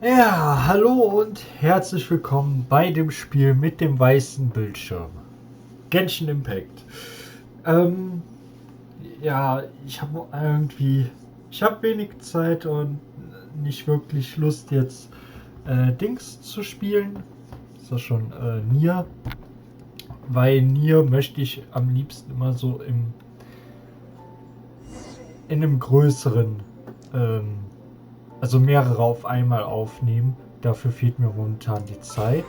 Ja, hallo und herzlich willkommen bei dem Spiel mit dem weißen Bildschirm. Genshin Impact. Ähm, ja, ich habe wenig Zeit und nicht wirklich Lust jetzt Dings zu spielen. Ist das schon Nier? Weil Nier möchte ich am liebsten immer so in einem größeren, also mehrere auf einmal aufnehmen. Dafür fehlt mir momentan die Zeit.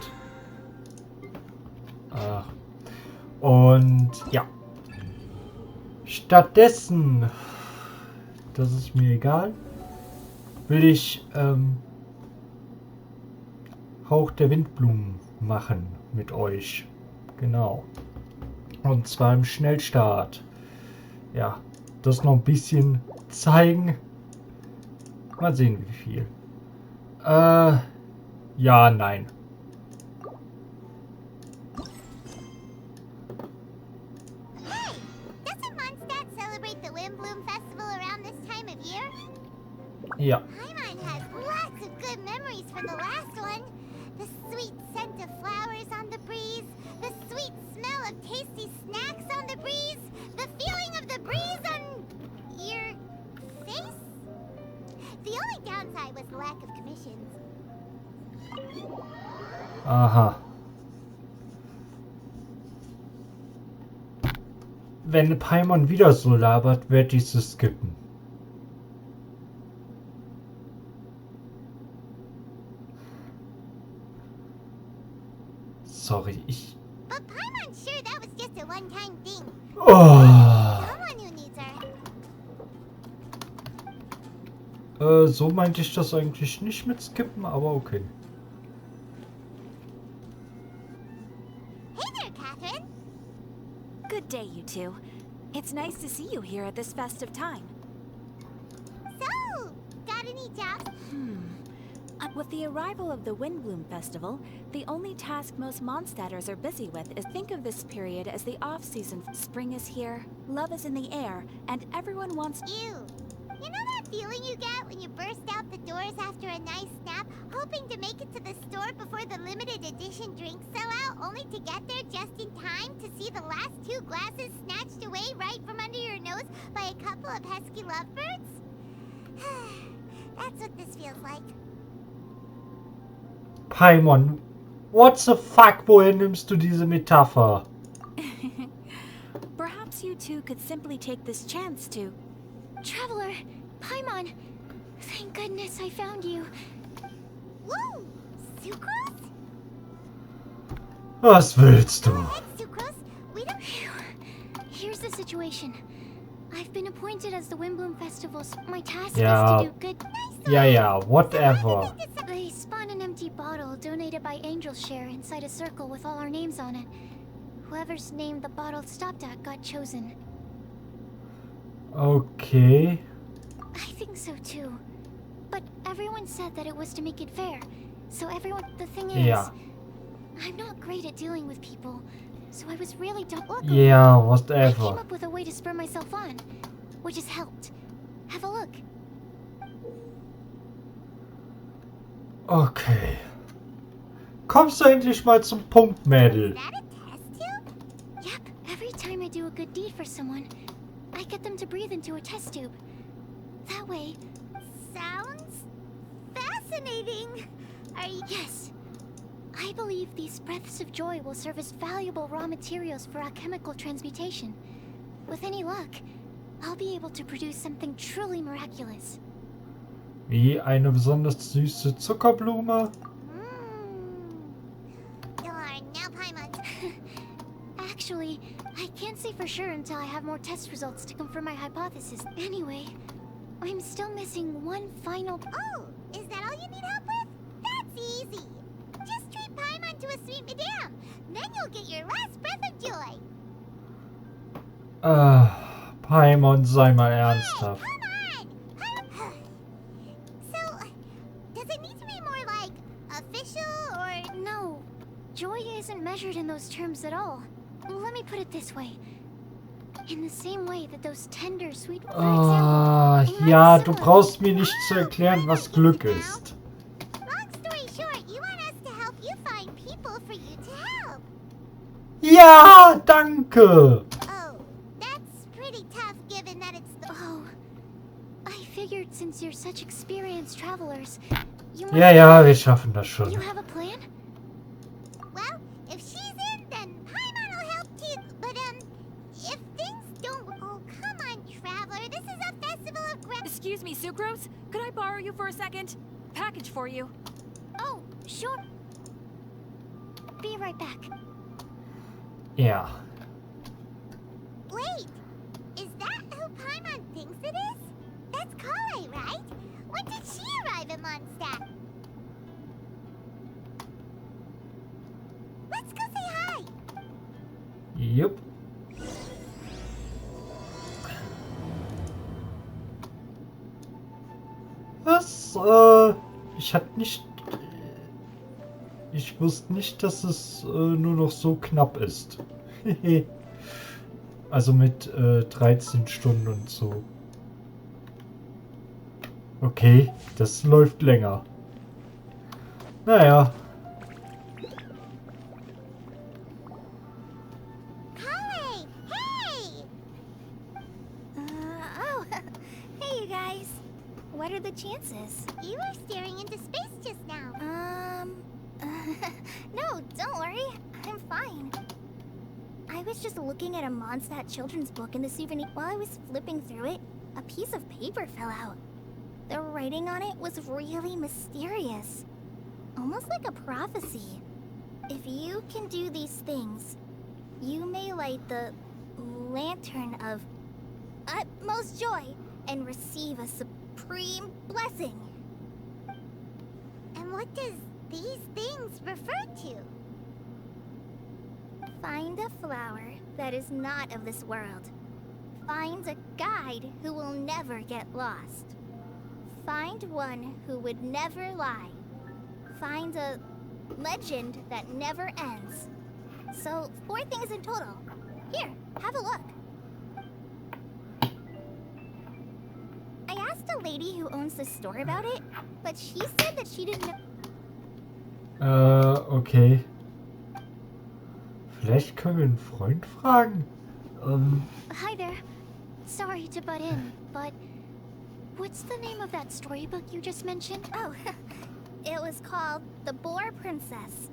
Und ja, stattdessen, das ist mir egal, will ich Hauch der Windblumen machen mit euch. Genau. Und zwar im Schnellstart. Ja, das noch ein bisschen zeigen. Mal sehen, wie viel. Ja, nein. Hey, doesn't Mondstadt celebrate the Windblume Festival around this time of year? Ja. Paimon has lots of good memories from the last one. The sweet scent of flowers on the breeze, the sweet smell of tasty snacks on the breeze, the feeling of the breeze on your face? The only downside was the lack of commissions. Aha. Wenn Paimon wieder so labert, werde ich es skippen. Sorry, ich... But Paimon's sure that was just a one-time thing. Oh. Someone who needs her. So meinte ich das eigentlich nicht mit skippen, aber okay. Hey there, Catherine. Good day, you two. It's nice to see you here at this festive time. So, got any jobs? With the arrival of the Windblume Festival, the only task most Mondstadters are busy with is think of this period as the off-season. Spring is here, love is in the air, and everyone wants... Ew. You know that feeling you get when you burst out the doors after a nice nap, hoping to make it to the store before the limited edition drinks sell out, only to get there just in time to see the last two glasses snatched away right from under your nose by a couple of pesky lovebirds? That's what this feels like. Paimon, what the fuck, woher nimmst du diese Metapher? Perhaps you two could simply take this chance to... Traveler, Paimon, thank goodness I found you. Woo! Sucrose? Was willst Go du? ahead, Sucrose. We don't... Here's the situation. I've been appointed as the Windblume Festival's... My task Ja. is to do good... Ja, whatever. They spawn an empty bottle donated by Angel's Share inside a circle with all our names on it. Whoever's name the bottle stopped at got chosen. Okay. I think so too. But everyone said that it was to make it fair. So everyone... The thing is... Ja. I'm not great at dealing with people. So I was really luckily, Ja, I came whatever. up with a way to spur myself on. Which has helped. Have a look. Okay. Kommst du endlich mal zum Punkt, Mädel? Is that a test tube? Yep, every time I do a good deed for someone, I get them to breathe into a test tube. That way... Sounds fascinating. Are you... Yes. I believe these breaths of joy will serve as valuable raw materials for alchemical transmutation. With any luck, I'll be able to produce something truly miraculous. Wie eine besonders süße Zuckerblume? Darn, now Paimon's... Actually, I can't say for sure until I have more test results to confirm my hypothesis. Anyway, I'm still missing one final... Oh, is that all you need help with? That's easy. Just treat Paimon to a sweet madame. Then you'll get your last breath of joy. Paimon, sei mal Hey, ernsthaft. come on! So, does it need to be more like official or... No, joy isn't measured in those terms at all. Let me put it this way. In the same way that those tender, sweet... For example, in my Ja, du similar- brauchst mir nicht zu erklären, was Glück ist. Long grateful for you to help. Ja, danke. Oh, that's pretty tough given that it's the... Oh, I figured since you're such experienced travelers, you Ja, might... ja, wir schaffen das schon. You have a plan? Well, if she's in, then Paimon will help too. But, if things don't... Oh, come on, traveler. This is a festival of Excuse me, Sucrose? Could I borrow you for a second? Package for you. Oh, sure. Be right back. Ja. Wait, is that who Paimon thinks it is? That's Kale, right? When did she arrive in Mondstadt? Let's go say hi. Jupp. Was? Ich hatte nicht... Ich wusste nicht, dass es nur noch so knapp ist. Also mit 13 Stunden und so. Okay, das läuft länger. Naja. Kale, hey! Oh, hey you guys. What are the chances? You were staring into space just now. No, don't worry. I'm fine. I was just looking at a Mondstadt children's book in the souvenir. While I was flipping through it, a piece of paper fell out. The writing on it was really mysterious. Almost like a prophecy. If you can do these things, you may light the lantern of utmost joy and receive a supreme blessing. And what does these things refer to? Find a flower that is not of this world. Find a guide who will never get lost. Find one who would never lie. Find a legend that never ends. So, 4 things in total. Here, have a look. I asked a lady who owns the store about it, but she said that she didn't know. Okay. Vielleicht können wir einen Freund fragen? Hi there. Sorry to butt in, but what's the name of that storybook you just mentioned? Oh, it was called The Boar Princess.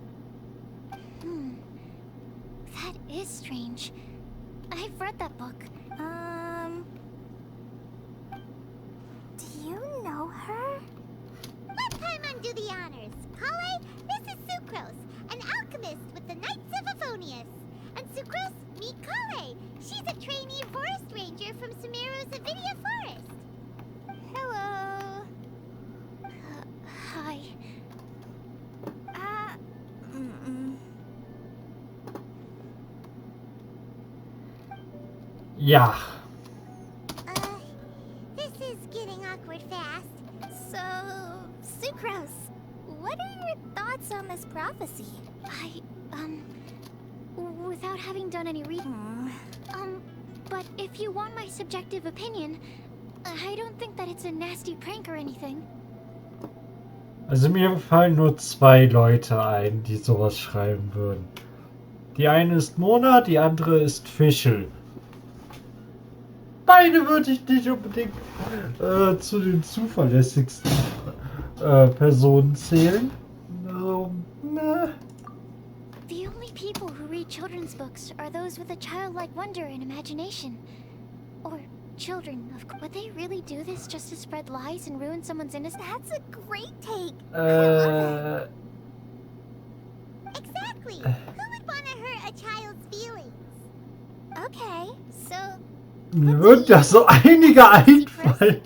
That is strange. I've read that book. Do you know her? Let Paimon do the honors. Kale, this is Sucrose, an alchemist with the Knights of Favonius. And Sucrose, meet Kale. She's a trainee forest ranger from Sumeru's Avidia Forest. Hello. Hi. Ja. This is getting awkward fast. So, Sucrose, what are your thoughts on this prophecy? Without having done any reading, but if you want my subjective opinion, I don't think that it's a nasty prank or anything. Also mir fallen nur 2 Leute ein, die sowas schreiben würden. Die eine ist Mona, die andere ist Fischl. Beide würde ich nicht unbedingt zu den zuverlässigsten Personen zählen. The only people who read children's books are those with a childlike wonder and imagination. Or children, of course. Would they really do this just to spread lies and ruin someone's innocence? That's a great take. Exactly. Who would want to hurt a child's feelings? Okay, so Mir wird ja so einige einfallen.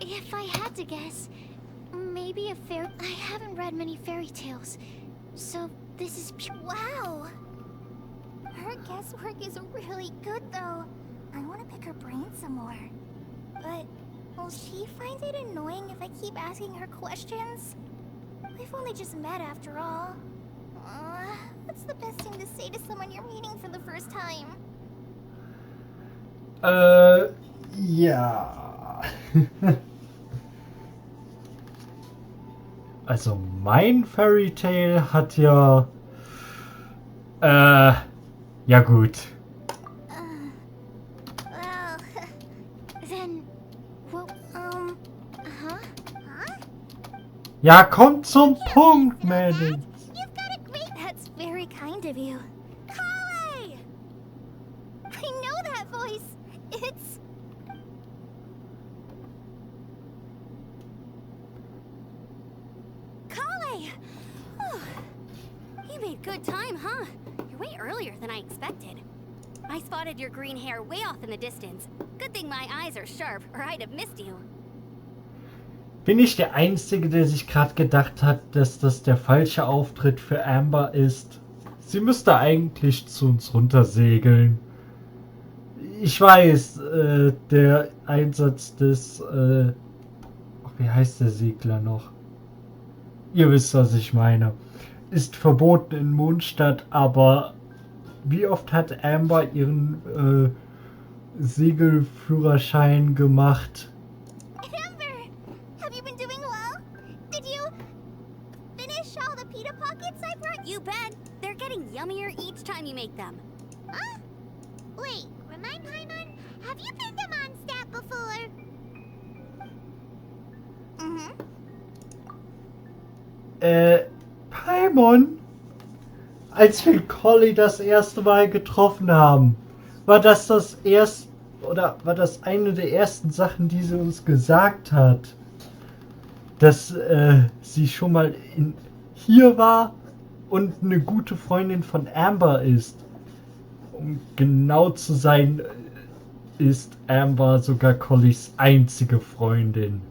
if I had to guess, maybe a fairy... I haven't read many fairy tales, so this is... Wow! Her guesswork is really good, though. I want to pick her brain some more. But will she find it annoying if I keep asking her questions? We've only just met after all. What's the best thing to say to someone you're meeting for the first time? Ja. Also mein Fairy Tale hat ja... ja gut. Well, then, well, huh? Ja, kommt zum Punkt, Mädels. You've got a great... That's very kind of you. Kale! I know that voice. It's... Kale! Oh, you made good time, huh? You're way earlier than I expected. I spotted your green hair way off in the distance. Good thing my eyes are sharp, or I'd have missed you. Bin ich der Einzige, der sich gerade gedacht hat, dass das der falsche Auftritt für Amber ist? Sie müsste eigentlich zu uns runtersegeln. Ich weiß, der Einsatz des... wie heißt der Segler noch? Ihr wisst, was ich meine. Ist verboten in Mondstadt, aber wie oft hat Amber ihren Segelführerschein gemacht? Amber! Have you been doing well? Did you... finish all the pita pockets I brought you? You bet. They're getting yummier each time you make them. Huh? Wait, remind Paimon, have you been to Mondstadt before? Mm-hmm. Paimon? Als wir Collie das erste Mal getroffen haben, war das eine der ersten Sachen, die sie uns gesagt hat, dass sie schon mal hier war und eine gute Freundin von Amber ist. Um genau zu sein, ist Amber sogar Collies einzige Freundin.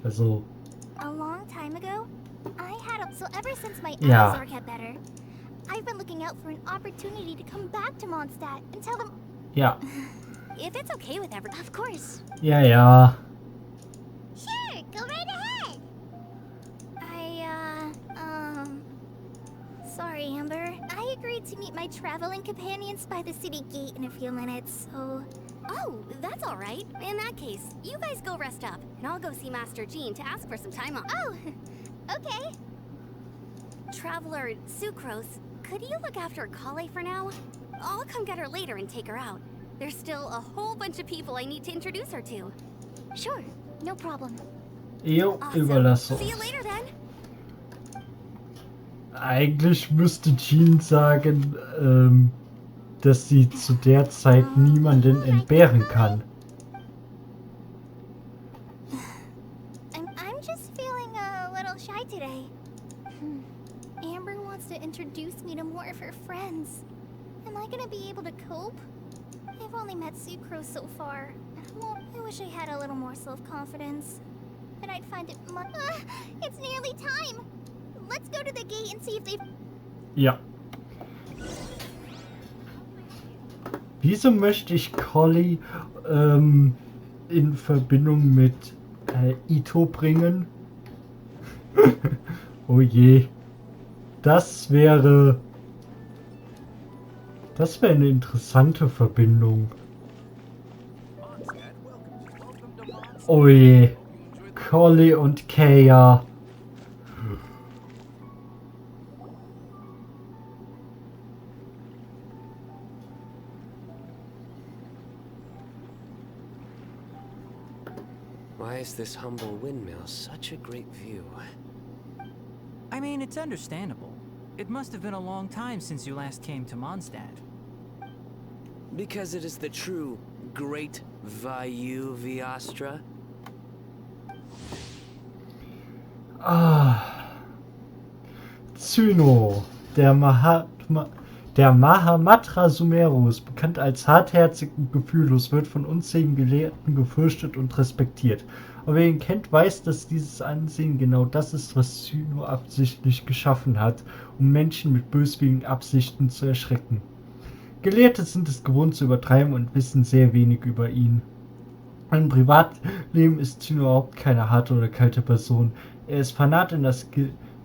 Also... A long time ago, I had a... So ever since my Yeah. eyes are get better, I've been looking out for an opportunity to come back to Mondstadt and tell them... Ja, If it's okay with everyone. Of course. ja. Sure, go right ahead. Sorry, Amber. I agreed to meet my traveling companions by the city gate in a few minutes, so... Oh, that's all right. In that case, you guys go rest up, and I'll go see Master Jean to ask for some time off. Oh, okay. Traveler Sucrose, could you look after Kale for now? I'll come get her later and take her out. There's still a whole bunch of people I need to introduce her to. Sure, no problem. Jo, Awesome. überlasse See you uns. later then. Eigentlich müsste Jean sagen, dass sie zu der Zeit niemanden entbehren kann. I'm just feeling a little shy today. Amber wants to introduce me to more of her friends. Am I gonna be able to cope? I've only met Sucrose so far. Well, I wish I had a little more self-confidence. Then I'd find it much... It's nearly time. Let's go to the gate and see if they've... Ja. Wieso möchte ich Collie in Verbindung mit Ito bringen? Oh je. Das wäre eine interessante Verbindung. Oh je. Collie und Kaya. Why is this humble windmill such a great view? I mean, it's understandable. It must have been a long time since you last came to Mondstadt. Because it is the true Great Vayu Viastra? Zyno, der Mahamatra Sumerus, bekannt als hartherzig und gefühllos, wird von unzähligen Gelehrten gefürchtet und respektiert. Aber wer ihn kennt, weiß, dass dieses Ansehen genau das ist, was Zyno absichtlich geschaffen hat, um Menschen mit böswilligen Absichten zu erschrecken. Gelehrte sind es gewohnt zu übertreiben und wissen sehr wenig über ihn. Im Privatleben ist Zyno überhaupt keine harte oder kalte Person. Er ist Fanat in das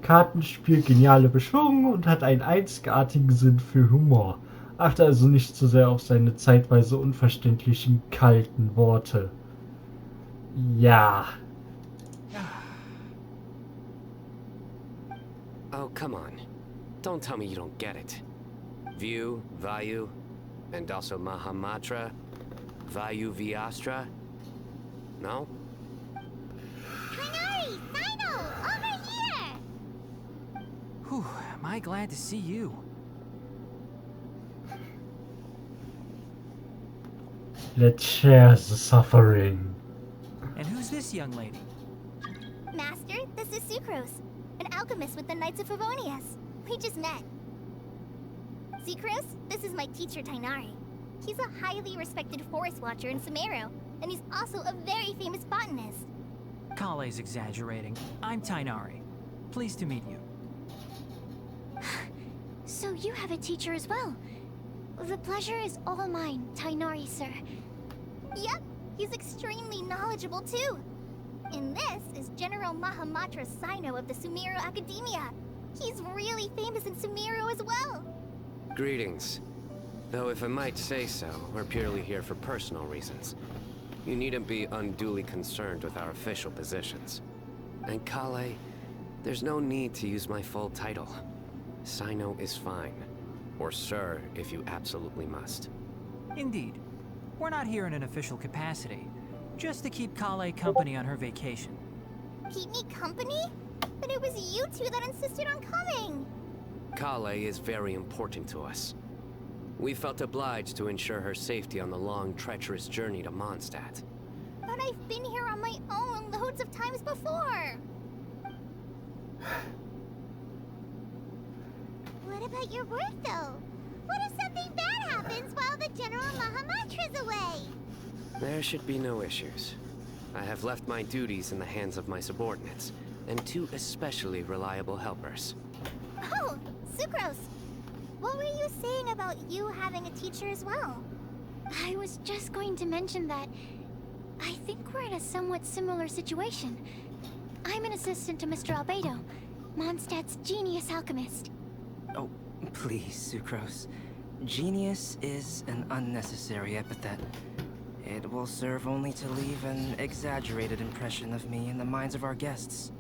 Kartenspiel, geniale Beschwörungen und hat einen einzigartigen Sinn für Humor. Achte also nicht so sehr auf seine zeitweise unverständlichen, kalten Worte. Ja. Oh, come on. Don't tell me you don't get it. View, Vayu, and also Mahamatra, Vayu Viastra? No? Kainari! Sino! Over here! Whew, am I glad to see you. Let's share the suffering. And who's this young lady? Master, this is Sucrose, an alchemist with the Knights of Favonius. We just met. Sucrose, this is my teacher Tainari. He's a highly respected forest watcher in Sumeru, and he's also a very famous botanist. Kale's exaggerating. I'm Tainari. Pleased to meet you. So you have a teacher as well. The pleasure is all mine, Tainari, sir. Yep, he's extremely knowledgeable too. And this is General Mahamatra Sino of the Sumeru Academia. He's really famous in Sumeru as well. Greetings. Though if I might say so, we're purely here for personal reasons. You needn't be unduly concerned with our official positions. And Kale, there's no need to use my full title. Sino is fine. Or sir, if you absolutely must. Indeed. We're not here in an official capacity. Just to keep Kale company on her vacation. Keep me company? But it was you two that insisted on coming. Kale is very important to us. We felt obliged to ensure her safety on the long, treacherous journey to Mondstadt. But I've been here on my own loads of times before. What about your work, though? What if something bad happens while the General Mahamatra's away? There should be no issues. I have left my duties in the hands of my subordinates, and 2 especially reliable helpers. Oh, Sucrose. What were you saying about you having a teacher as well? I was just going to mention that I think we're in a somewhat similar situation. I'm an assistant to Mr. Albedo, Mondstadt's genius alchemist. Oh, please, Sucrose. Genius is an unnecessary epithet. It will serve only to leave an exaggerated impression of me in the minds of our guests.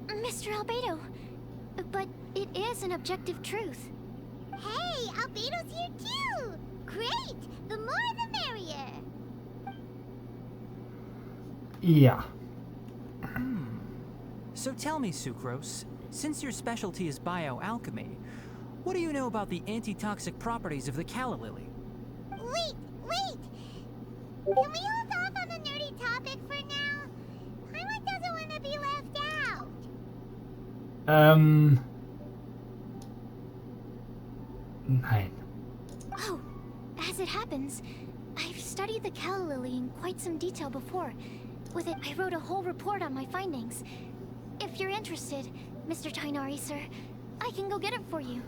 Mr. Albedo, but it is an objective truth. Hey, Albedo's here too! Great! The more the merrier! Ja. So tell me, Sucrose, since your specialty is bioalchemy, what do you know about the antitoxic properties of the calla lily? Wait! Can we hold off on the nerdy topic for now? Paimon doesn't want to be left out. Nein. Oh, as it happens, I've studied the calla lily in quite some detail before. With it, I wrote a whole report on my findings. If you're interested, Mr. Tainari, sir, I can go get it for you.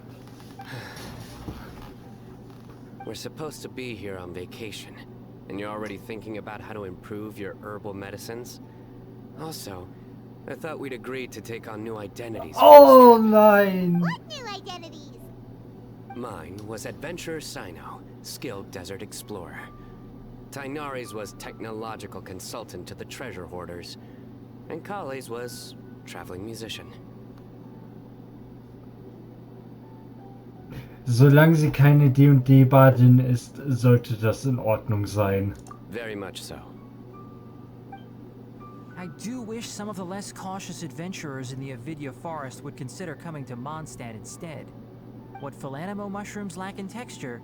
We're supposed to be here on vacation, and you're already thinking about how to improve your herbal medicines? Also, I thought we'd agreed to take on new identities. Oh nein! What new identities? Mine was Adventurer Sino, skilled desert explorer. Tainari's was technological consultant to the treasure hoarders, and Kale's was traveling musician. Solange sie keine D&D-Badin ist, sollte das in Ordnung sein. Very much so. I do wish some of the less cautious adventurers in the Avidya forest would consider coming to Mondstadt instead. What Philanimo mushrooms lack in texture,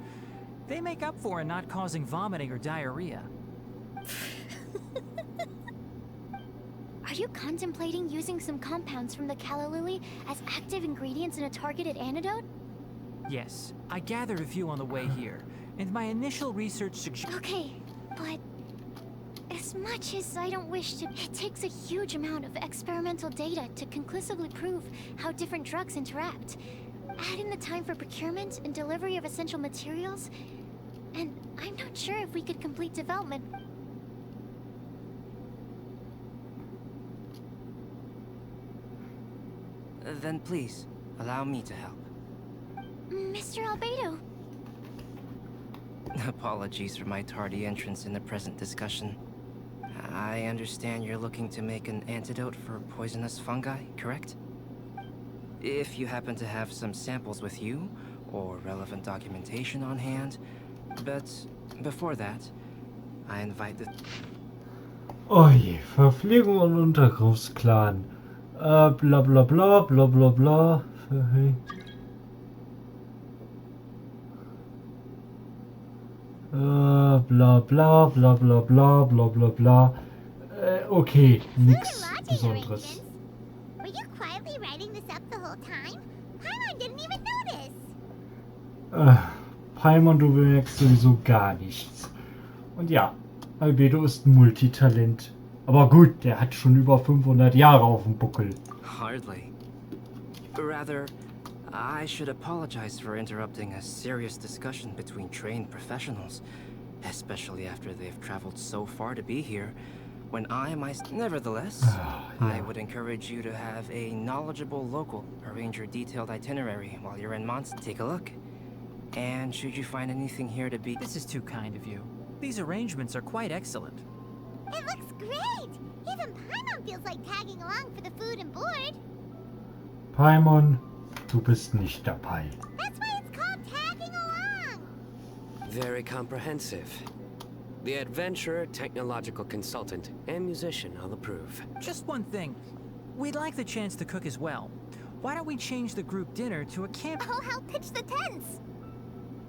they make up for in not causing vomiting or diarrhea. Are you contemplating using some compounds from the calla lily as active ingredients in a targeted antidote? Yes, I gathered a few on the way here, and my initial research suggests... Okay, but as much as I don't wish to, it takes a huge amount of experimental data to conclusively prove how different drugs interact. Add in the time for procurement and delivery of essential materials, and I'm not sure if we could complete development. Then please, allow me to help. Mr. Albedo. Apologies for my tardy entrance in the present discussion. I understand you're looking to make an antidote for poisonous fungi, correct? If you happen to have some samples with you, or relevant documentation on hand. But before that, I invite the... Oh je, Verpflegung und Unterkunftsclan. Bla bla bla bla bla bla. Bla bla bla bla bla bla bla bla. Okay, nix Besonderes. Were you quietly writing this up the whole time? Paimon didn't even notice. Paimon, du bemerkst sowieso gar nichts. Und ja, Albedo ist ein Multitalent. Aber gut, der hat schon über 500 Jahre auf dem Buckel. Hardly. Rather, I should apologize for interrupting a serious discussion between trained professionals, especially after they've traveled so far to be here, when nevertheless, Yeah. I would encourage you to have a knowledgeable local arrange your detailed itinerary while you're in Mondstadt. Take a look. And should you find anything here to be... This is too kind of you. These arrangements are quite excellent. It looks great. Even Paimon feels like tagging along for the food and board. Paimon, du bist nicht dabei. That's why it's called tagging along. Very comprehensive. The adventurer, technological consultant, and musician all approve. Just one thing. We'd like the chance to cook as well. Why don't we change the group dinner to a camp... I'll help pitch the tents.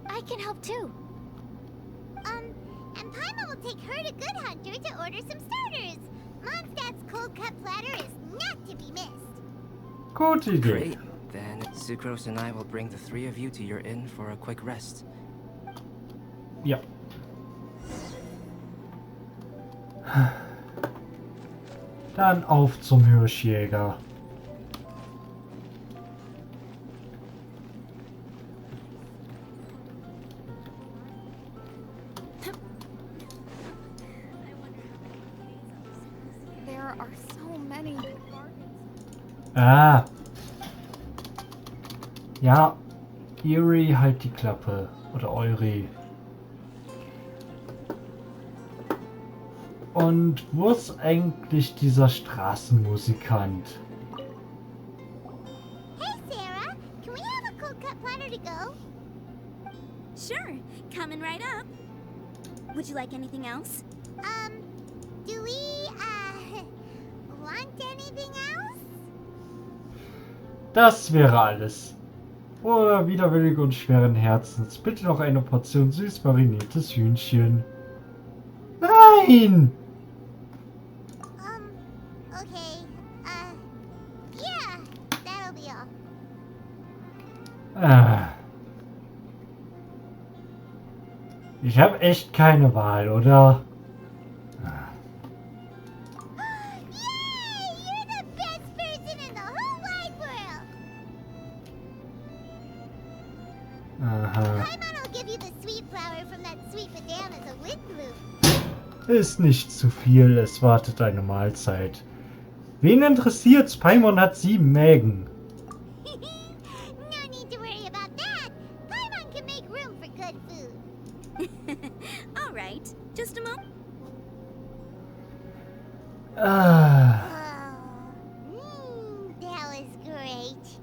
I can help too. And Paimon will take her to Good Hunter to order some starters. Mondstadt's cold cut platter is not to be missed. Gute Idee. Great. Then Sucrose and I will bring the three of you to your inn for a quick rest. Ja. Dann auf zum Hirschjäger. There are so many. Ah. Ja. Erie, halt die Klappe. Oder Eure. Und wo ist eigentlich dieser Straßenmusikant? Hey, Sarah, can we have a cold cut platter to go? Sure, coming right up. Would you like anything else? Do we, want anything else? Das wäre alles. Oder widerwillig und schweren Herzens. Bitte noch eine Portion süß mariniertes Hühnchen. Nein! Okay, yeah, that'll be all. Ich habe echt keine Wahl, oder? Yay! You're the best person in the whole wide world! Aha. Paimon will give you the sweet flower from that sweet madame as a Windblume. Ist nicht zu viel, es wartet eine Mahlzeit. Wen interessiert's? Paimon hat 7 Mägen. No need to worry about that. Paimon can make room for good food. All right, just a moment. Ah, That was great.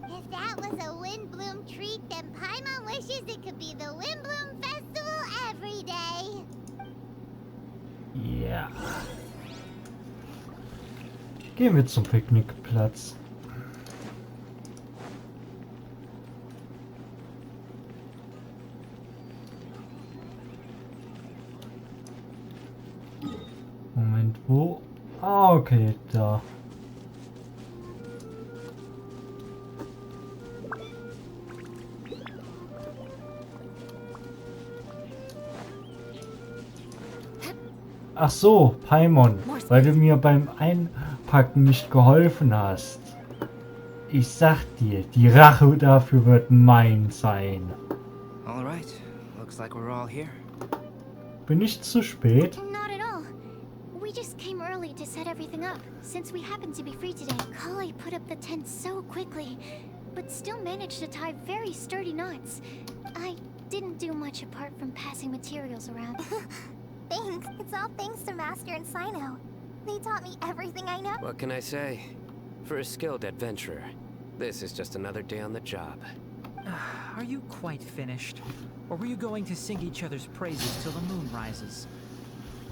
If that was a Windblume treat, then Paimon wishes it could be the Windblume Festival every day. ja. Gehen wir zum Picknickplatz. Moment, wo? Ah, okay, da. Ach so, Paimon, weil du mir beim Einpacken nicht geholfen hast. Ich sag dir, die Rache dafür wird mein sein. All right. Looks like we're all here. Bin ich zu spät? Not at all. We just came early to set everything up, since we happen to be free today. Kale put up the tent so quickly, but still managed to tie very sturdy knots. I didn't do much apart from passing materials around. Thanks. It's all thanks to Master and Sino. They taught me everything I know. What can I say? For a skilled adventurer, This is just another day on the job. Are you quite finished? Or were you going to sing each other's praises till the moon rises?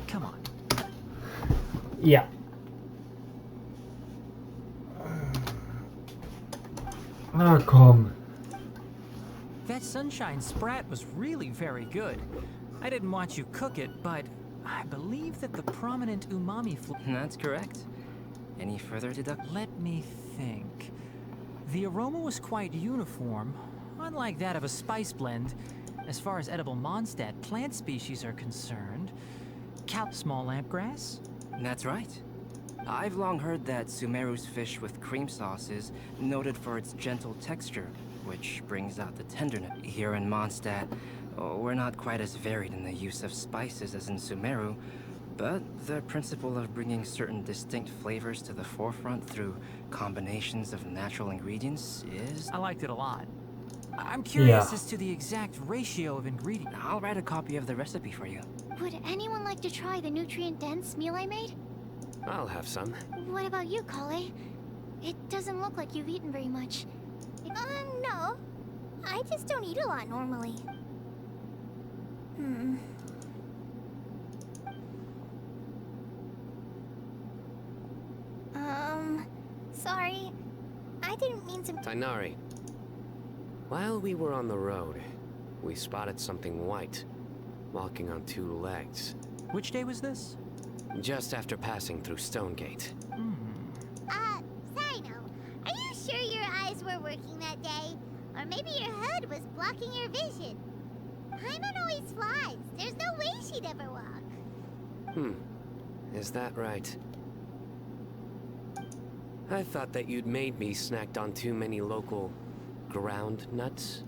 Come on. Ja. Na komm. That sunshine sprat was really very good. I didn't watch you cook it, but I believe that the prominent umami That's correct. Any further deduct? Let me think. The aroma was quite uniform, unlike that of a spice blend. As far as edible Mondstadt plant species are concerned, small lampgrass? That's right. I've long heard that Sumeru's fish with cream sauce is noted for its gentle texture, which brings out the tenderness. Here in Mondstadt, we're not quite as varied in the use of spices as in Sumeru, but the principle of bringing certain distinct flavors to the forefront through combinations of natural ingredients is... I liked it a lot. I'm curious Yeah. as to the exact ratio of ingredients. I'll write a copy of the recipe for you. Would anyone like to try the nutrient-dense meal I made? I'll have some. What about you, Kale? It doesn't look like you've eaten very much. No. I just don't eat a lot normally. Sorry. I didn't mean to... Tainari. While we were on the road, we spotted something white, walking on two legs. Which day was this? Just after passing through Stonegate. Sino, are you sure your eyes were working that day? Or maybe your hood was blocking your vision? Paimon always flies. There's no way she'd ever walk. Is that right? I thought that you'd made me snacked on too many local ground nuts.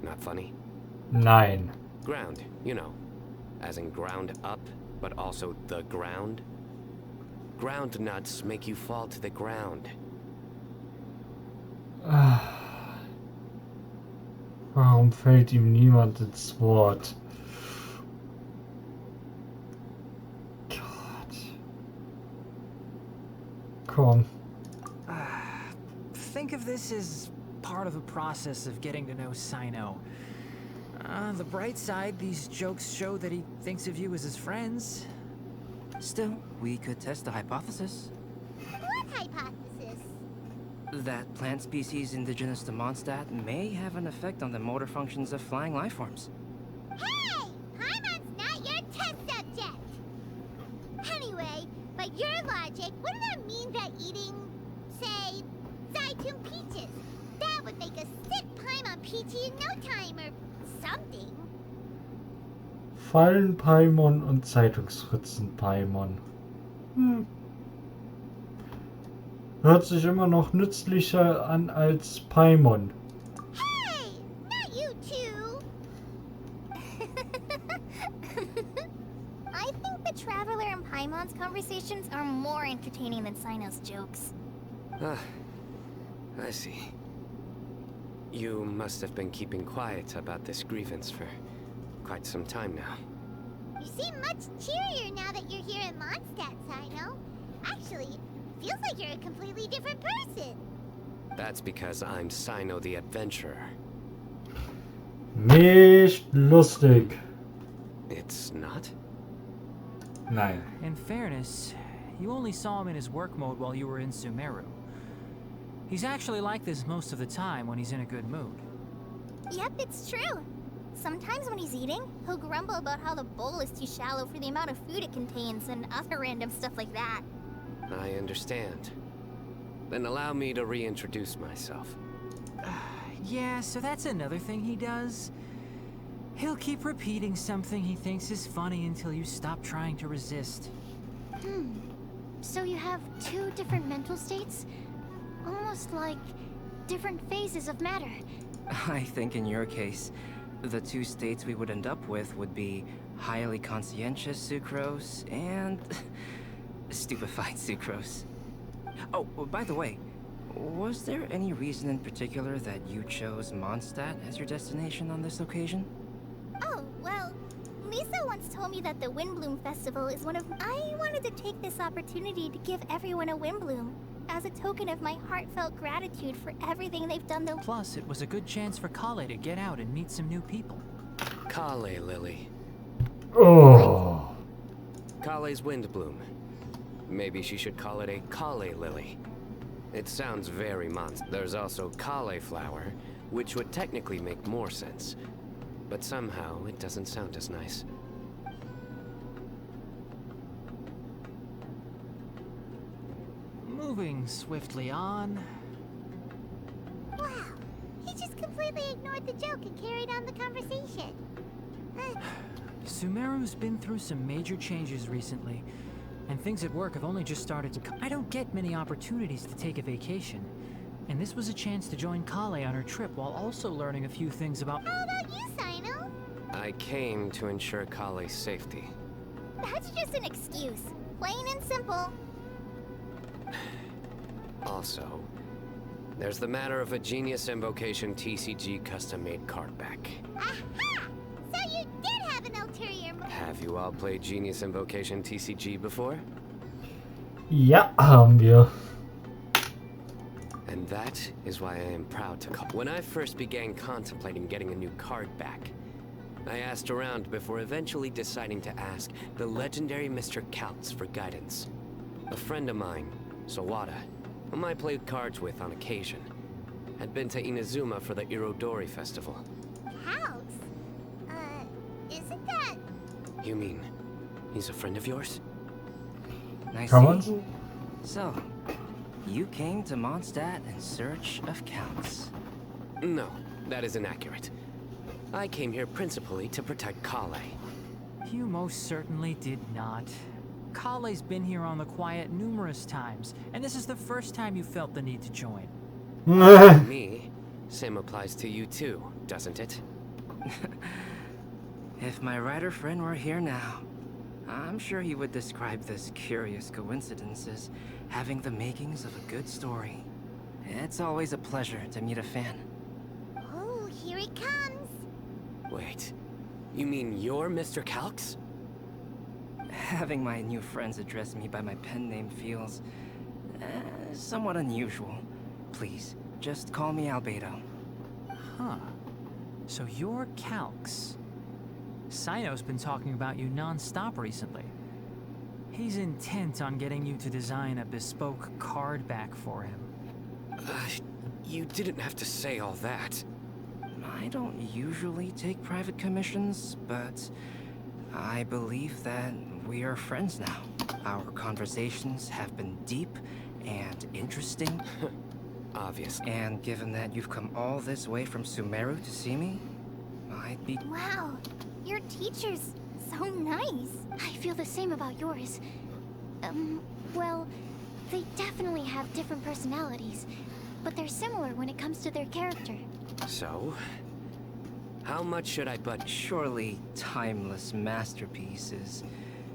Not funny? Nein. Ground, you know. As in ground up, but also the ground. Ground nuts make you fall to the ground. Warum fällt ihm niemand ins Wort? Gott. Komm. Think of this as part of the process of getting to know Sino. On the bright side, these jokes show that he thinks of you as his friends. Still, we could test the hypothesis. What hypothesis? That plant species indigenous to Mondstadt may have an effect on the motor functions of flying lifeforms. Hey! Paimon's not your test subject! Anyway, by your logic, wouldn't that mean that eating, say, Zaitun peaches, that would make a sick Paimon peachy in no time or something? Fallen Paimon und Zeitungsfritzen Paimon. Hört sich immer noch nützlicher an als Paimon. Hey! Not you two! I think the Traveler and Paimon's conversations are more entertaining than Sino's jokes. Ah, I see. You must have been keeping quiet about this grievance for quite some time now. You seem much cheerier now that you're here in Mondstadt, Sino. Actually, feels like you're a completely different person. That's because I'm Sino the Adventurer. Nicht lustig. It's not? Nein. In fairness, you only saw him in his work mode while you were in Sumeru. He's actually like this most of the time when he's in a good mood. Yep, it's true. Sometimes when he's eating, he'll grumble about how the bowl is too shallow for the amount of food it contains and other random stuff like that. I understand. Then allow me to reintroduce myself. Yeah, so that's another thing he does. He'll keep repeating something he thinks is funny until you stop trying to resist. So you have two different mental states? Almost like different phases of matter. I think in your case, the two states we would end up with would be highly conscientious sucrose and stupefied sucrose. Oh, by the way, was there any reason in particular that you chose Mondstadt as your destination on this occasion? Oh, well, the Lisa once told me that the Windblume Festival is one of... I wanted to take this opportunity to give everyone a Windblume, as a token of my heartfelt gratitude for everything they've done. Plus, it was a good chance for Kale to get out and meet some new people. Kale, Lily. Oh. Kale's Windblume. Maybe she should call it a Kale Lily. It sounds very monster. There's also cauliflower, which would technically make more sense. But somehow, it doesn't sound as nice. Moving swiftly on. Wow, he just completely ignored the joke and carried on the conversation. Sumeru's been through some major changes recently, and things at work have only just started to I don't get many opportunities to take a vacation, and this was a chance to join Kale on her trip while also learning a few things about... How about you, Sino? I came to ensure Kale's safety. That's just an excuse. Plain and simple. Also, there's the matter of a Genius Invocation TCG custom-made card back. Aha! So you did have an ulterior motive. Have you all played Genius Invocation TCG before? Ja, haben wir. And that is why I am proud to call. When I first began contemplating getting a new card back, I asked around before eventually deciding to ask the legendary Mr. Kaltz for guidance. A friend of mine, Sawada, whom I played cards with on occasion, had been to Inazuma for the Irodori festival. House? Isn't that... You mean, he's a friend of yours? I Kann man see. so? So, you came to Mondstadt in search of Counts. No, that is inaccurate. I came here principally to protect Kale. You most certainly did not. Kale's been here on the quiet numerous times, and this is the first time you felt the need to join. Me? Same applies to you too, doesn't it? If my writer friend were here now, I'm sure he would describe this curious coincidence as having the makings of a good story. It's always a pleasure to meet a fan. Oh, here it comes. Wait, you mean you're Mr. Kaltz? Having my new friends address me by my pen name feels somewhat unusual. Please, just call me Albedo. Huh. So you're Kaltz. Sino's been talking about you non-stop recently. He's intent on getting you to design a bespoke card back for him. You didn't have to say all that. I don't usually take private commissions, but I believe that we are friends now. Our conversations have been deep and interesting. Obvious. And given that you've come all this way from Sumeru to see me, I'd be... Wow, your teacher's so nice. I feel the same about yours. Well, they definitely have different personalities, but they're similar when it comes to their character. So, how much should I budget? Surely timeless masterpiece is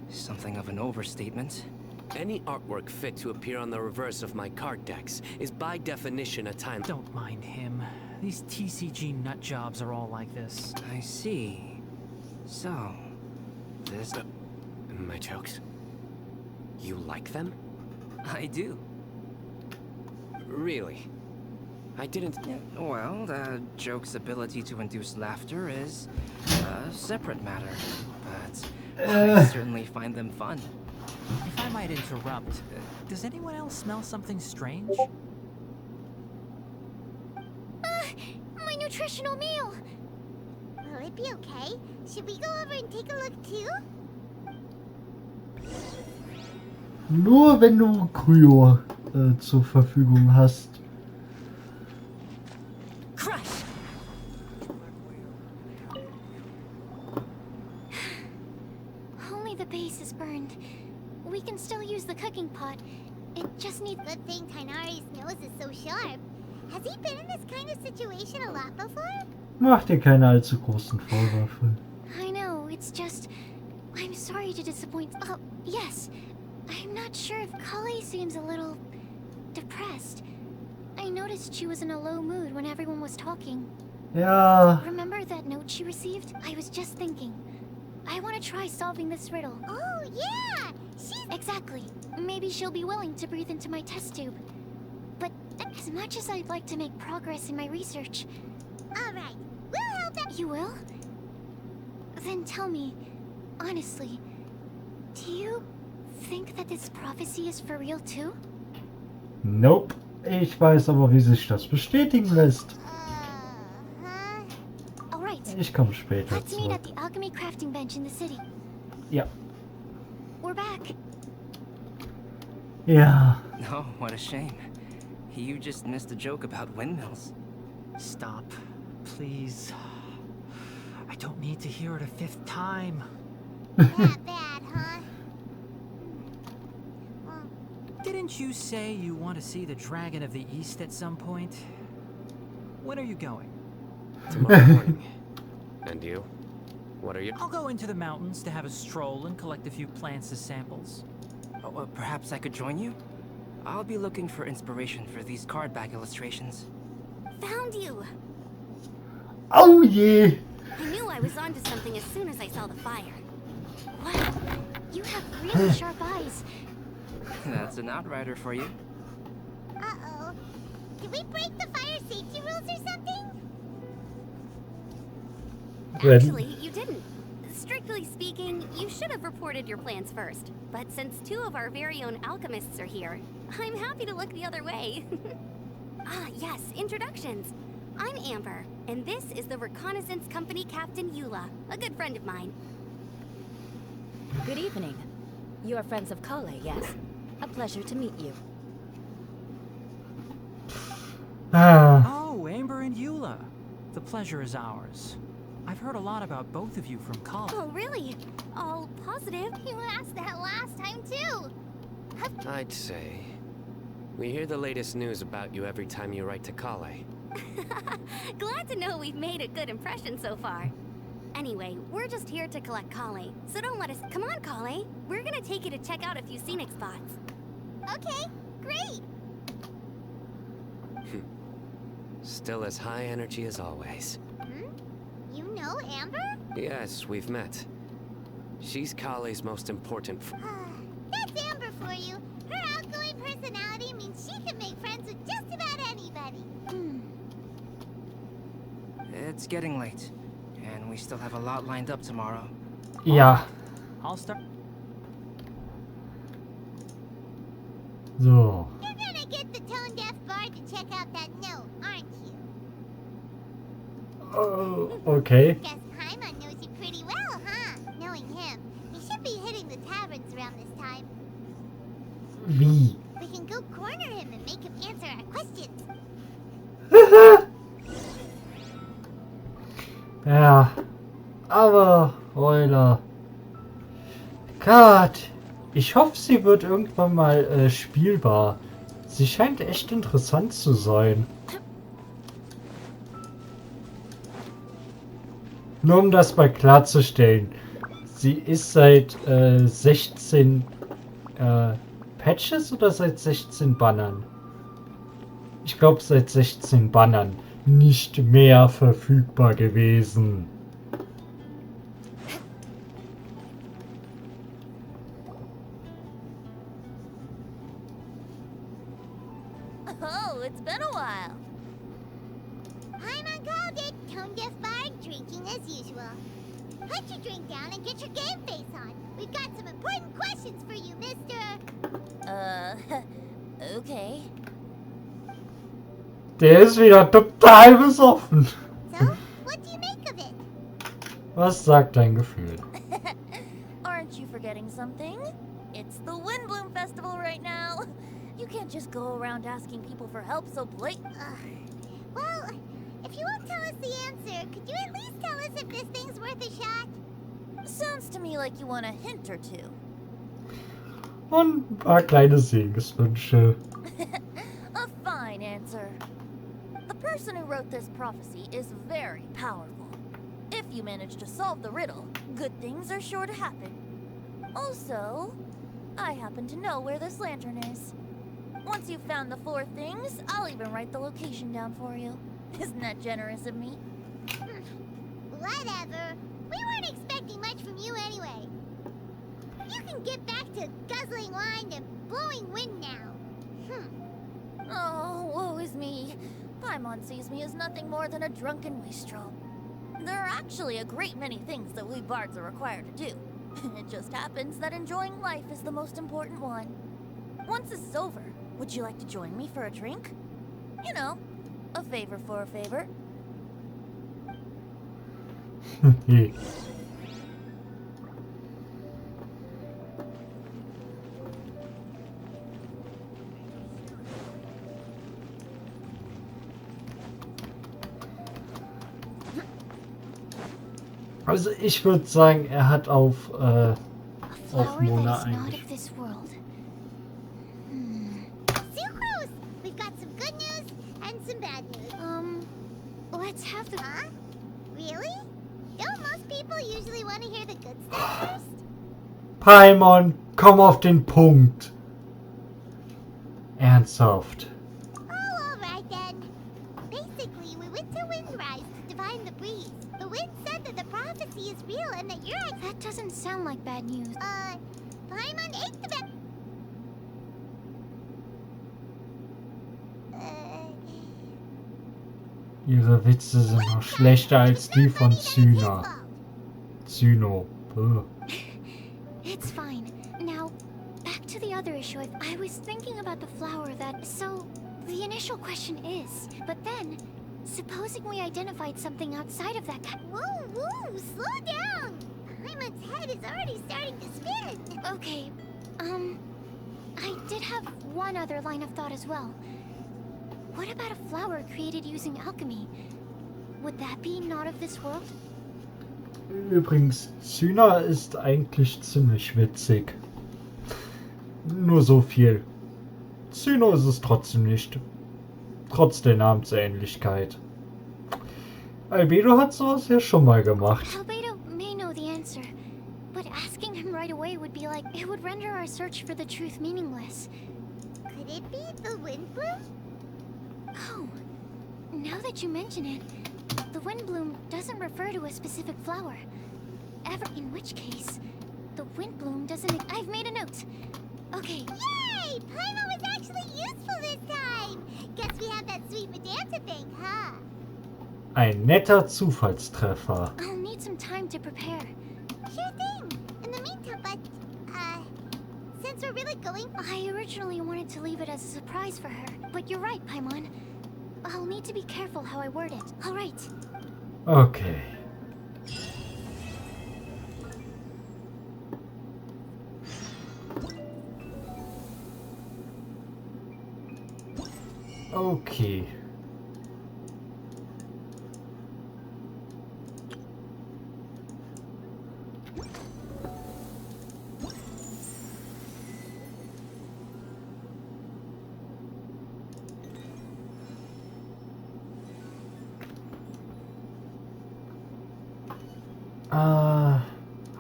something of an overstatement. Any artwork fit to appear on the reverse of my card decks is by definition a time. Don't mind him. These TCG nut jobs are all like this. I see. So, this... My jokes? You like them? I do. Really? I didn't... Well, the joke's ability to induce laughter is a separate matter, but I certainly find them fun. If I might interrupt, does anyone else smell something strange? My nutritional meal. Will it be okay? Should we go over and take a look too? Nur wenn du Kryo zur Verfügung hast. Crush! Only the base is burned. We can still use the cooking pot. It just needs... Good thing Tainari's nose is so sharp. Has he been in this kind of situation a lot before? Mach dir keine allzu großen Vorwürfe. I know, it's just... I'm sorry to disappoint... Oh, yes. I'm not sure if Kale seems a little... depressed. I noticed she was in a low mood when everyone was talking. Ja, Remember that note she received? I was just thinking. I want to try solving this riddle. Oh, yeah! She's... Exactly. Maybe she'll be willing to breathe into my test tube. But as much as I'd like to make progress in my research... Alright, we'll help out. You will? Then tell me, honestly, do you think that this prophecy is for real too? Nope. Ich weiß aber, wie sich das bestätigen lässt. Alright. Ich komme später Let's meet zurück. at the alchemy crafting bench in the city. Ja. We're back. Ja. Oh, what a shame. You just missed a joke about windmills. Stop, please. I don't need to hear it a 5th time. That bad, huh? Well, Didn't you say you want to see the Dragon of the East at some point? When are you going? Tomorrow morning. And you? What are you? I'll go into the mountains to have a stroll and collect a few plants as samples. Oh, perhaps I could join you? I'll be looking for inspiration for these card back illustrations. Found you! Oh je. I knew I was onto something as soon as I saw the fire. Wow, you have really sharp eyes. That's an outrider for you. uh-oh. Did we break the fire safety rules or something? Actually, you didn't. Strictly speaking, you should have reported your plans first. But since 2 of our very own alchemists are here, I'm happy to look the other way. Ah, yes, introductions. I'm Amber, and this is the Reconnaissance Company Captain Eula, a good friend of mine. Good evening. You are friends of Kale, yes? A pleasure to meet you. Ah. Oh, Amber and Eula. The pleasure is ours. I've heard a lot about both of you from Kale. Oh, really? All positive? You asked that last time, too. I'd say. We hear the latest news about you every time you write to Kale. Glad to know we've made a good impression so far. Anyway, we're just here to collect Kale, so don't let us... Come on, Kale. We're gonna take you to check out a few scenic spots. Okay, great. Still as high energy as always. You know Amber? Yes, we've met. She's Kale's most important That's Amber for you. Her outgoing personality means she can make friends with just about anybody. It's getting late, and we still have a lot lined up tomorrow. Ja. I'll start. So. You're gonna get the tone-deaf bard to check out that note, aren't you? Oh, okay. Guess Paimon knows you pretty well, huh? Knowing him, he should be hitting the taverns around this time. Wie? We can go corner him and make him answer our questions. Ja. Aber, Euler. Gott. Ich hoffe, sie wird irgendwann mal spielbar. Sie scheint echt interessant zu sein. Nur um das mal klarzustellen. Sie ist seit 16 Patches oder seit 16 Bannern? Ich glaube seit 16 Bannern nicht mehr verfügbar gewesen. Oh, it's been a while. Paimon called it. Tone-deaf bard drinking as usual. Put your drink down and get your game face on. We've got some important questions for you, mister. Okay. Der ist wieder total besoffen. So, what do you make of it? Was sagt dein Gefühl? Aren't you forgetting something? It's the Windblumenfest Festival right now. You can't just go around asking people for help so blatant. Well, if you won't tell us the answer, could you at least tell us if this thing's worth a shot? Sounds to me like you want a hint or two. Und ein paar kleine Segenswünsche. A fine answer. The person who wrote this prophecy is very powerful. If you manage to solve the riddle, good things are sure to happen. Also, I happen to know where this lantern is. Once you've found the 4 things, I'll even write the location down for you. Isn't that generous of me? Whatever. We weren't expecting much from you to guzzling wine and blowing wind now. Oh, woe is me. Paimon sees me as nothing more than a drunken wastrel. There are actually a great many things that we bards are required to do. It just happens that enjoying life is the most important one. Once this is over, would you like to join me for a drink? You know, a favor for a favor. Also ich würde sagen, er hat auf A flower Mona that is not eigentlich. of this world. Sucrose! We've got some good news and some bad news. Let's have the... Huh? Really? Don't most people usually want to hear the good stuff first? Paimon, komm auf den Punkt. Ernsthaft. Oh, alright then. Basically, we went to Windrise to divine the breeze. The wind said that the prophecy is real and that you're That doesn't sound like bad news. Paimon ate the bad... Ihre Witze sind noch schlechter als die von Zyno. It's fine. Now, back to the other issue. I was thinking about the flower that... So, the initial question is... But then, supposing we identified something outside of that... Whoa, whoa, slow down! Paimon's head is already starting to spin. Okay, I did have one other line of thought as well. What about a flower created using alchemy? Would that be not of this world? Übrigens, Zyno ist eigentlich ziemlich witzig. Nur so viel. Zyno ist es trotzdem nicht. Trotz der Namensähnlichkeit. Albedo hat sowas ja schon mal gemacht. Albedo may know the answer, but asking him right away would be like... It would render our search for the truth meaningless. Could it be the Windbloom? Oh, now that you mention it, the Windbloom doesn't refer to a specific flower. In which case, the Windbloom doesn't... I've made a note. Okay. Yay! Paimon was actually useful this time! Guess we have that sweet madame to thank, huh? Ein netter Zufallstreffer. I'll need some time to prepare. Sure thing. In the meantime, but, since we're really going... I originally wanted to leave it as a surprise for her, but you're right, Paimon. I'll need to be careful how I word it. All right. Okay. Okay.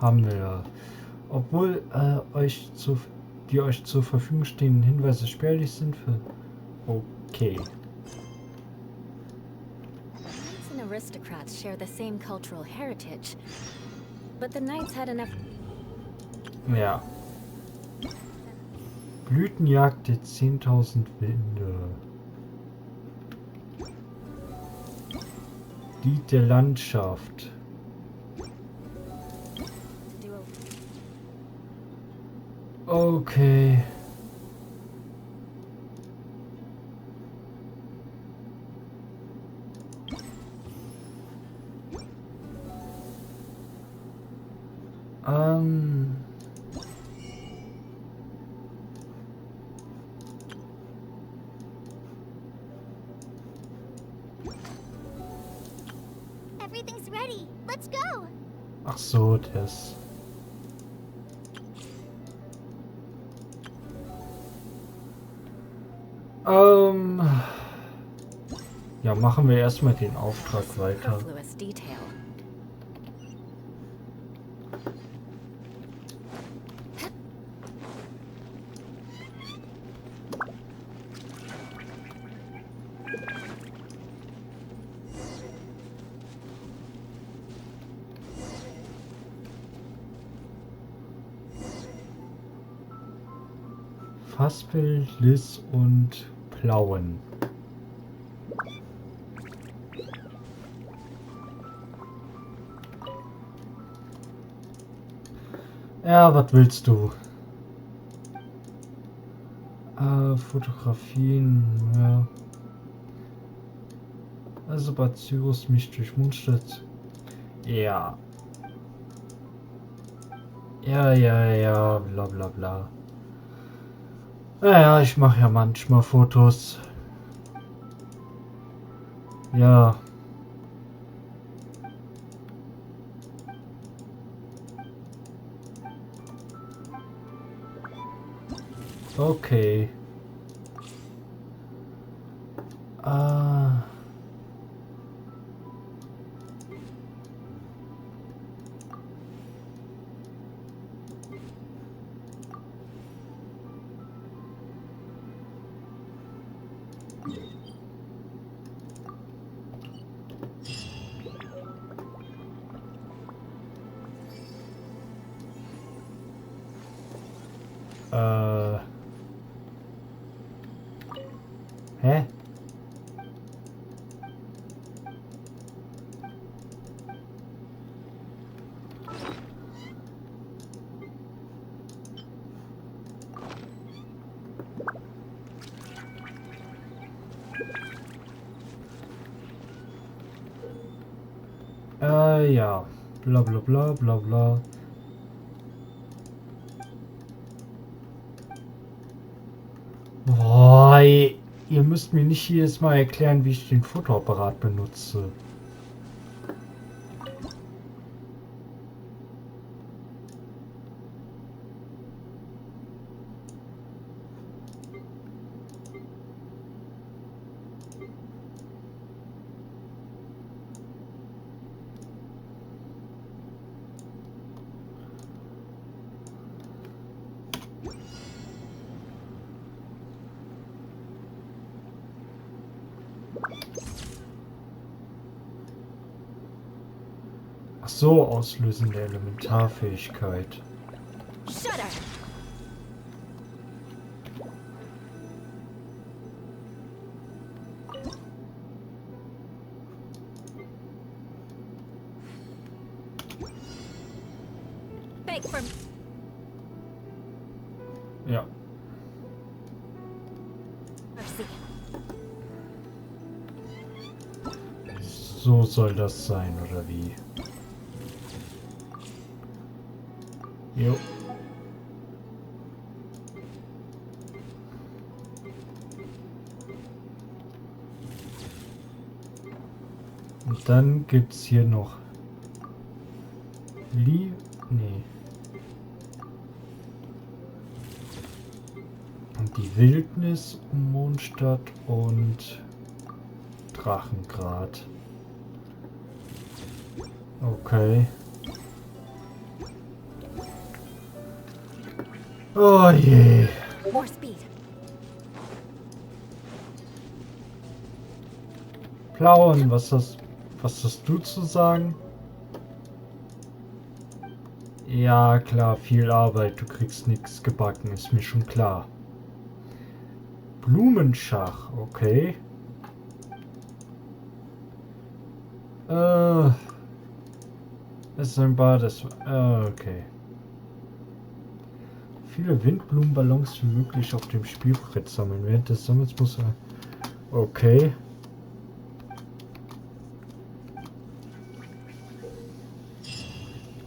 Haben wir. Obwohl die euch zur Verfügung stehenden Hinweise spärlich sind für... Okay. Knights and aristocrats share the same cultural heritage, but the knights had enough... Ja. Blütenjagd der 10.000 Winde. Lied der Landschaft. Okay. Everything's ready. Let's go. Ach so, das. Ja, machen wir erstmal den Auftrag weiter. Superfluous detail. Fassbild, Liss und Plauen. Ja, was willst du? Fotografien, ja. Also Bazyrus mich durchmunstet. Ja. Ja, bla bla bla. Naja, ich mache ja manchmal Fotos. Ja. Okay. Ah. Hä? Ja. Bla bla bla bla bla. Boah, ihr müsst mir nicht jedes Mal erklären, wie ich den Fotoapparat benutze. Ach so, auslösende Elementarfähigkeit. Shudder! Beg for Ja. mercy. So soll das sein, oder wie? Jo. Und dann gibt's hier noch Nee. Und die Wildnis um Mondstadt und Drachengrad. Okay. Oh je. More speed. Plauen, was hast du zu sagen? Ja, klar, viel Arbeit, du kriegst nichts gebacken, ist mir schon klar. Blumenschach, okay. Ist ein Bad, okay. Viele Windblumenballons wie möglich auf dem Spielbrett sammeln. Während des Sammels muss er... Okay.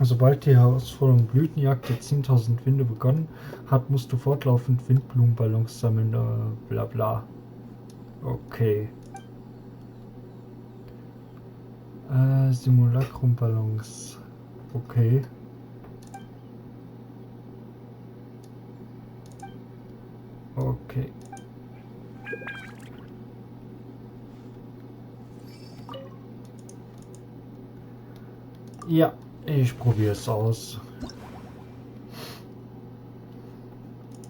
Sobald die Herausforderung Blütenjagd der 10.000 Winde begonnen hat, musst du fortlaufend Windblumenballons sammeln, bla bla. Okay. Simulacrumballons. Okay. Okay. Ja, ich probiere es aus.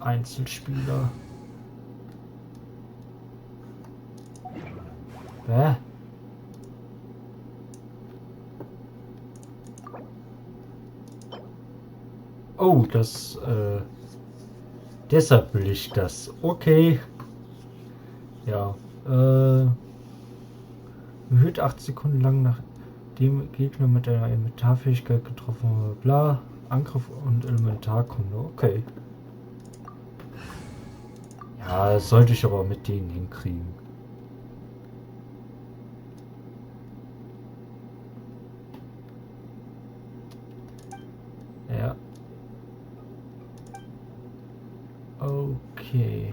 Einzelspieler. Hä? Oh, das, Deshalb will ich das. Okay. Ja. Erhöht 8 Sekunden lang nachdem Gegner mit einer Elementarfähigkeit getroffen wurde. Bla. Angriff und Elementarkunde. Okay. Ja, das sollte ich aber mit denen hinkriegen. Ja. Okay.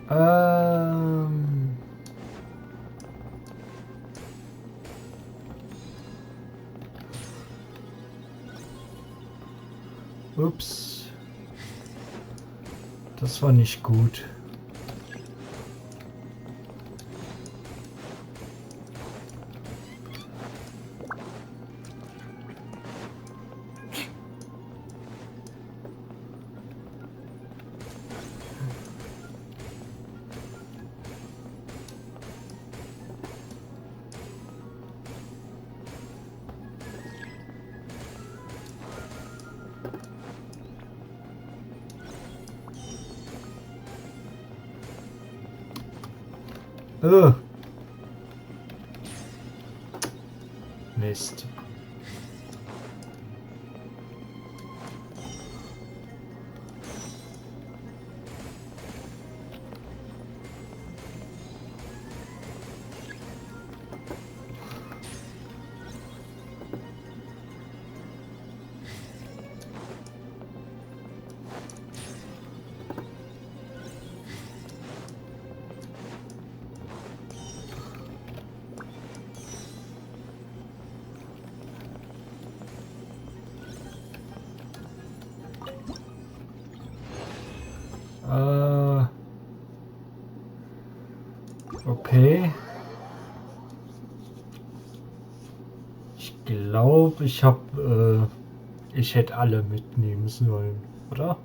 Ähm. Ups. Das war nicht gut. Mist. Okay. Ich glaube, ich hätte alle mitnehmen sollen, oder?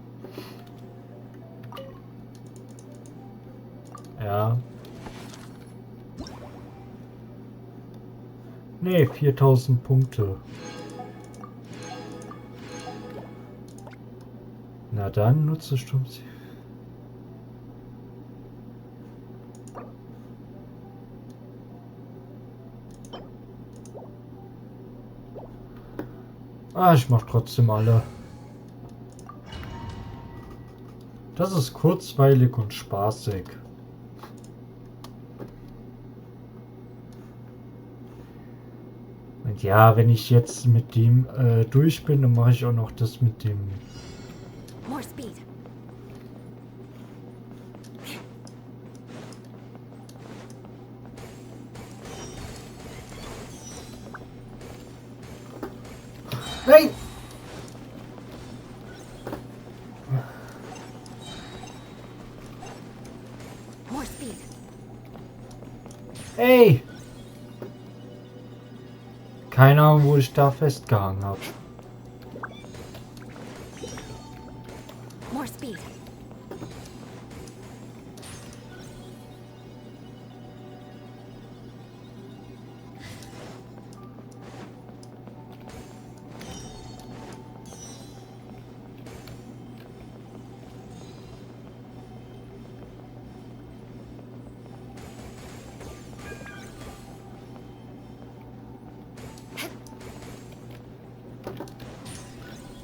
Ja. Nee, 4000 Punkte. Na dann, nutze Sturmziel. Ah, ich mach trotzdem alle. Das ist kurzweilig und spaßig. Und ja, wenn ich jetzt mit dem durch bin, dann mache ich auch noch das mit dem... More speed. Nein! More speed. Hey! Keine Ahnung, wo ich da festgehangen habe. More speed.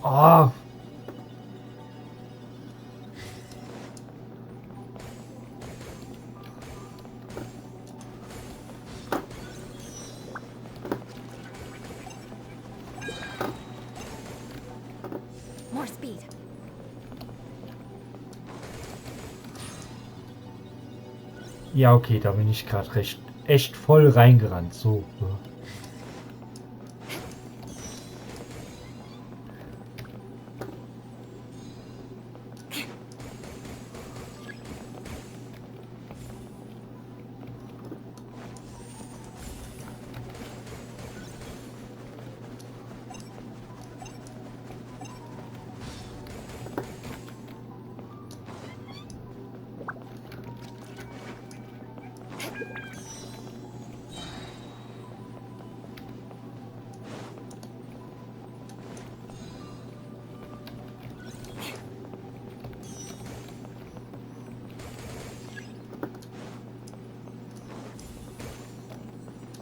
Ah! Ja, okay, da bin ich gerade echt voll reingerannt. So.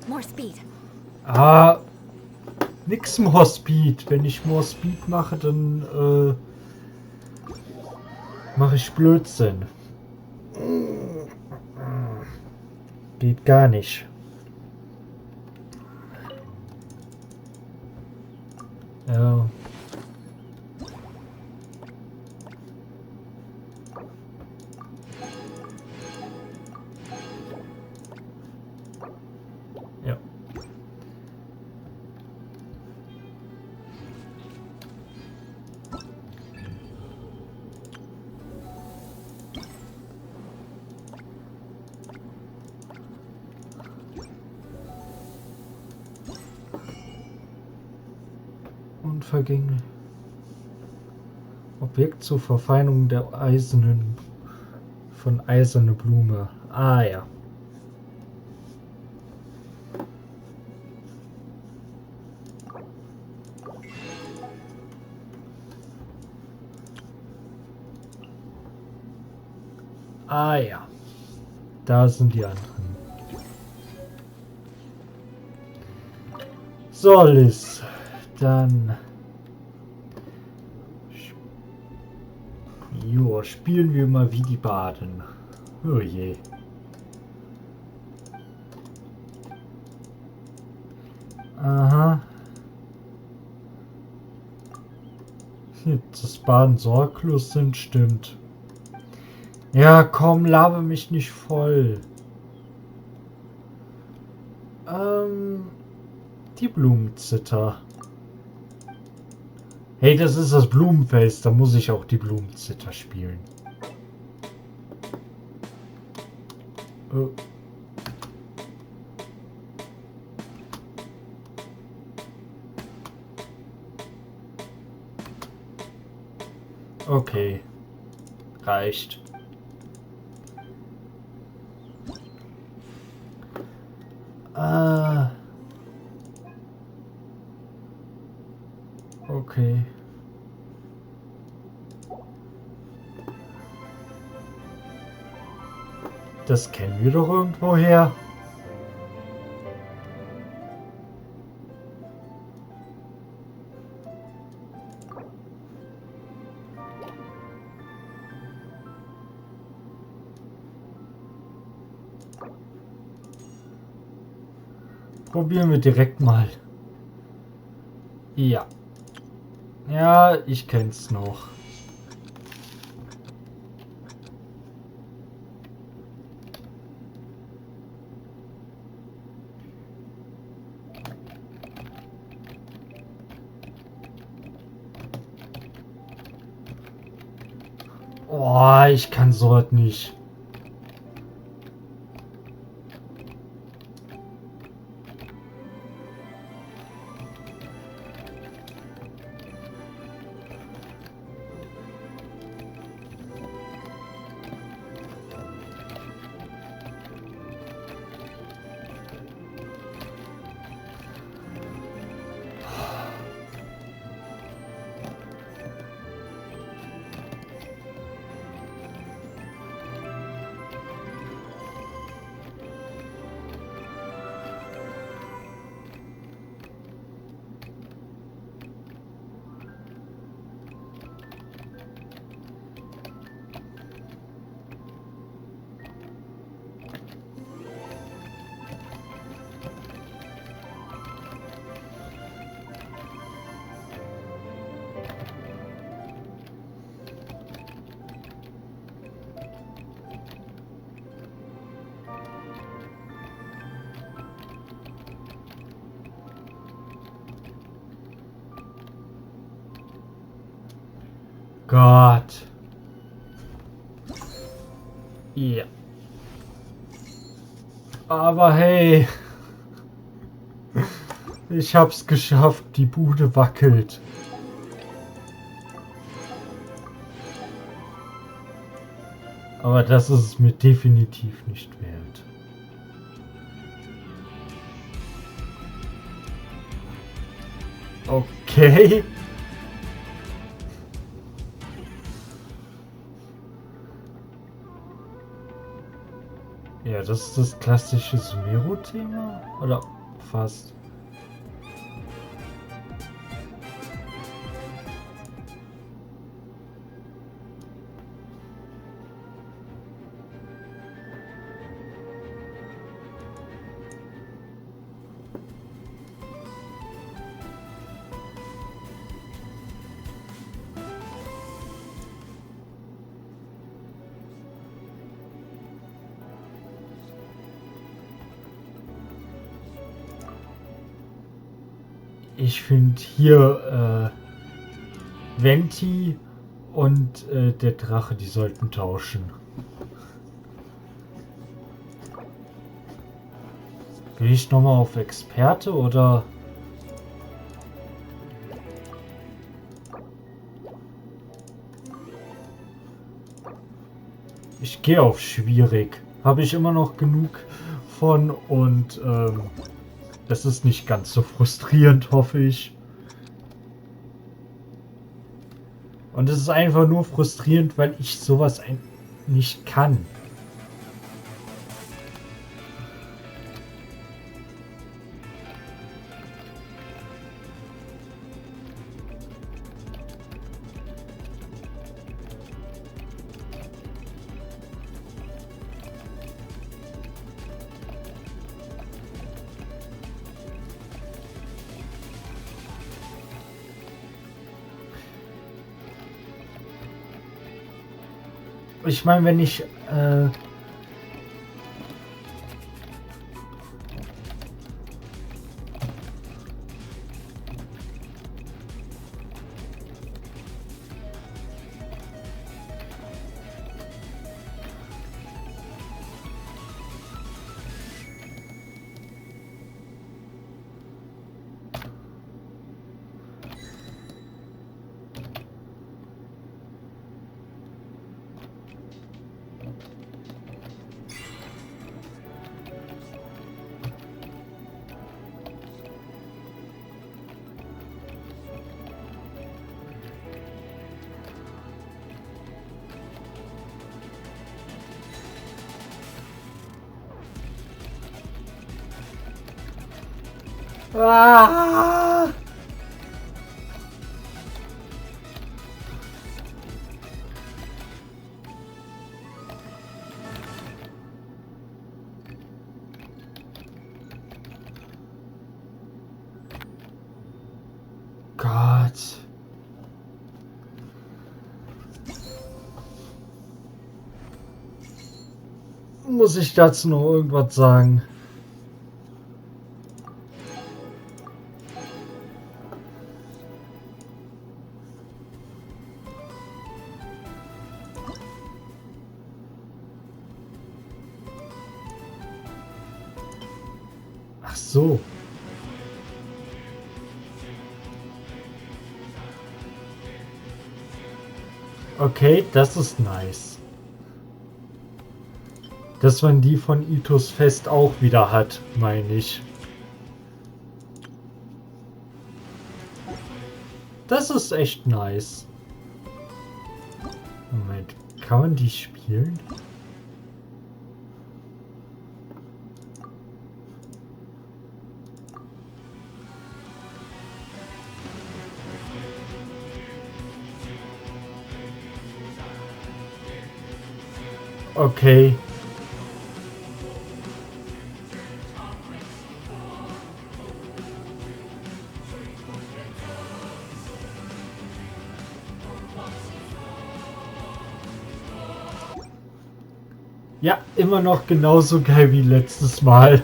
More speed. Ah, nix More Speed. Wenn ich More Speed mache, dann mache ich Blödsinn. Geht gar nicht. Ja. Ja. Unvergänglich. Objekt zur Verfeinerung der eiserne Blume. Ah ja. Ah ja. Da sind die anderen. So, Liz. Dann. Joa, spielen wir mal wie die Baden. Oh je. Aha. Das Baden sorglos sind, stimmt. Ja, komm, laber mich nicht voll. Die Blumenzither. Hey, das ist das Blumenfest, da muss ich auch die Blumenzither spielen. Oh. Okay. Reicht. Okay. Das kennen wir doch irgendwoher. Probieren wir direkt mal. Ja. Ja, ich kenn's noch. Oh, ich kann so was nicht. Ja. Aber hey, ich hab's geschafft, die Bude wackelt. Aber das ist es mir definitiv nicht wert. Okay. Ja, das ist das klassische Sumero-Thema? Oder fast? Ich finde hier Venti und der Drache, die sollten tauschen. Gehe ich nochmal auf Experte oder? Ich gehe auf schwierig. Habe ich immer noch genug von und es ist nicht ganz so frustrierend, hoffe ich. Und es ist einfach nur frustrierend, weil ich sowas nicht kann. Ich meine, wenn ich Ah! Gott. Muss ich dazu noch irgendwas sagen? Ach so. Okay, das ist nice. Dass man die von Itos Fest auch wieder hat, meine ich. Das ist echt nice. Moment, kann man die spielen? Okay. Ja, immer noch genauso geil wie letztes Mal.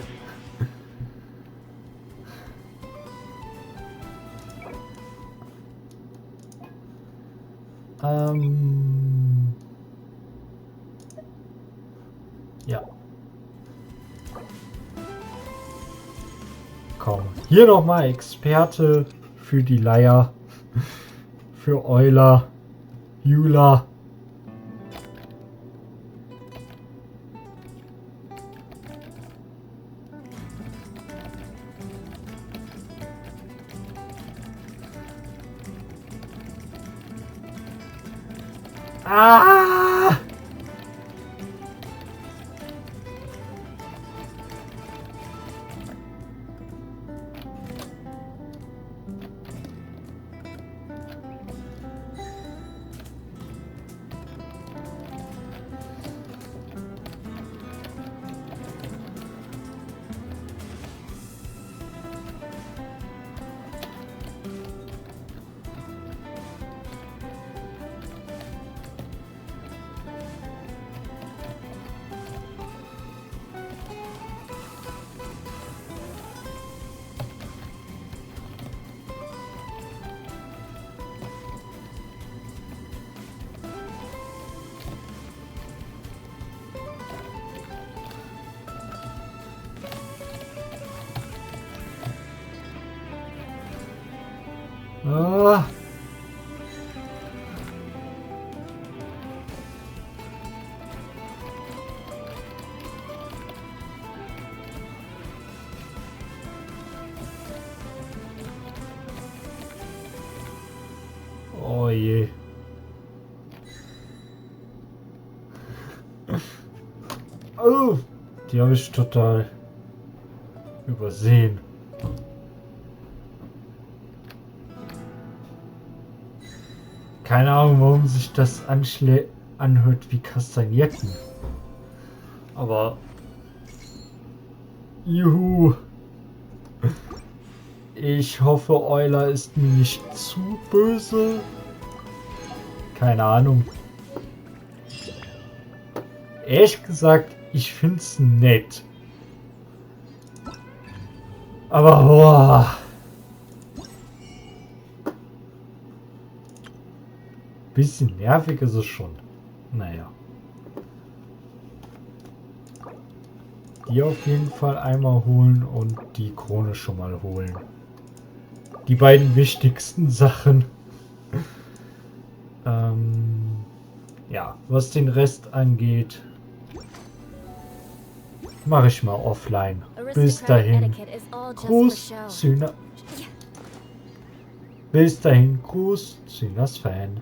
Ähm Ja. Komm. Hier nochmal Experte für die Leier. Für Euler. Jula. Ah! Ah. Oh je. Oh, die habe ich total übersehen. Keine Ahnung, warum sich das anhört wie Kastagnetten. Aber... Juhu. Ich hoffe, Euler ist mir nicht zu böse. Keine Ahnung. Ehrlich gesagt, ich find's nett. Aber boah. Bisschen nervig ist es schon. Naja. Die auf jeden Fall einmal holen und die Krone schon mal holen. Die beiden wichtigsten Sachen. Ja, was den Rest angeht, mache ich mal offline. Bis dahin. Gruß, Syna. Bis dahin, Gruß, Synas Fan.